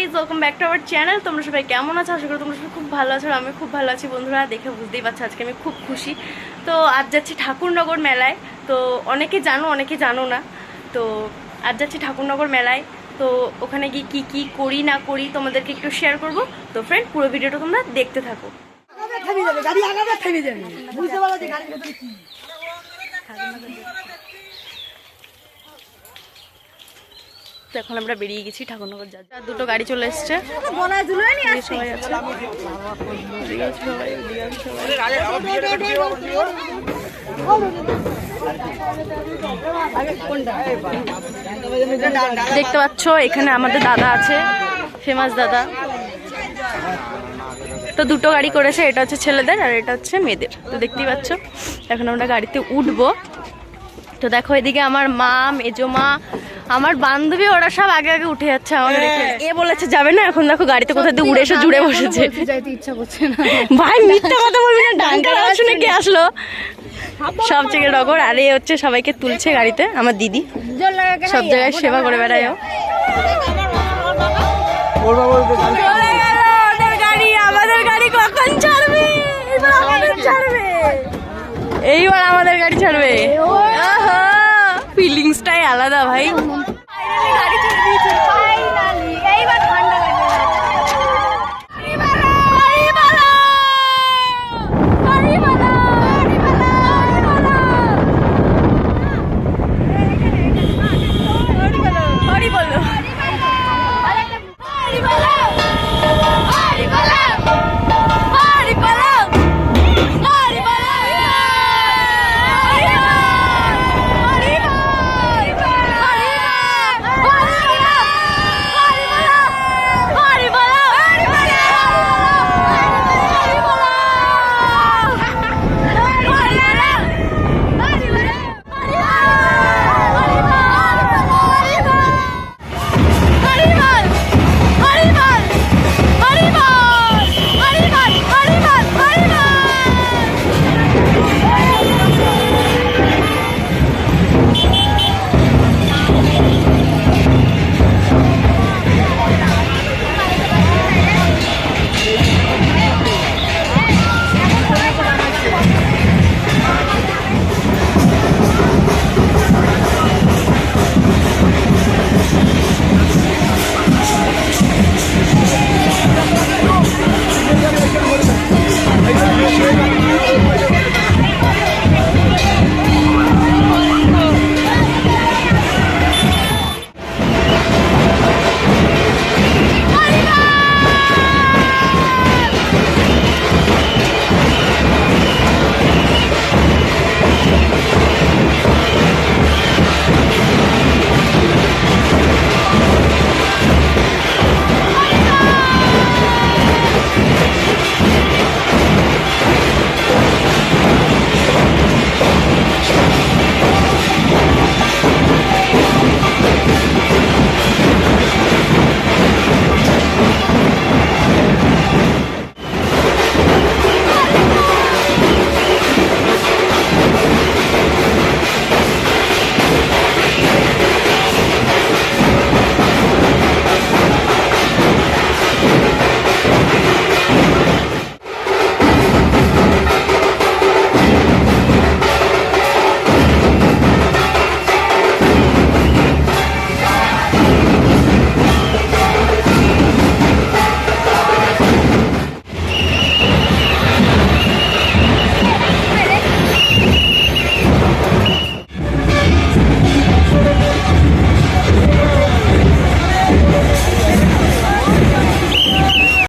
Guys, welcome back to our channel. তোমরা সবাই কেমন আছো? আশা করি তোমরা সবাই খুব ভালো আছো। আমি খুব ভালো আছি বন্ধুরা, দেখে বুঝতেই পারছো আজকে আমি খুব খুশি। তো আজ যাচ্ছি ঠাকুরনগর মেলায়। তো অনেকে জানো, অনেকে জানো না। তো আজ যাচ্ছি ঠাকুরনগর মেলায়। তো ওখানে গিয়ে কী কী করি না করি তোমাদেরকে একটু শেয়ার করব। তো ফ্রেন্ড, পুরো ভিডিওটা তোমরা দেখতে থাকো। তো এখন আমরা বেরিয়ে গেছি ঠাকুরনগর যাচ্ছি। আর দুটো গাড়ি চলে এসছে, সবাই আছে। দেখতে পাচ্ছ এখানে আমাদের দাদা আছে, ফেমাস দাদা। তো দুটো গাড়ি করেছে, এটা হচ্ছে ছেলেদের আর এটা হচ্ছে মেয়েদের। তো দেখতেই পাচ্ছ এখন আমরা গাড়িতে উঠবো। তো দেখো এদিকে আমার মা, মেজো মা, আমার বান্ধবী, ওরা সব আগে আগে উঠে যাচ্ছে আমাকে দেখে। এ বলেছে যাবে না, এখন দেখো গাড়িতে কোথায় দিয়ে উড়ে এসে জুড়ে বসেছে। ইচ্ছা করছে না ভাই মিথ্যা কথা বলবি না, ডাঙ্কার আওয়াজ শুনে কে আসলো? সব থেকে ডগর। আর এ হচ্ছে সবাইকে তুলছে গাড়িতে, আমার দিদি সব জায়গায় সেবা করে বেড়ায়। আমাদের গাড়ি কখন ছাড়বে? এইবার আমাদের গাড়ি ছাড়বে।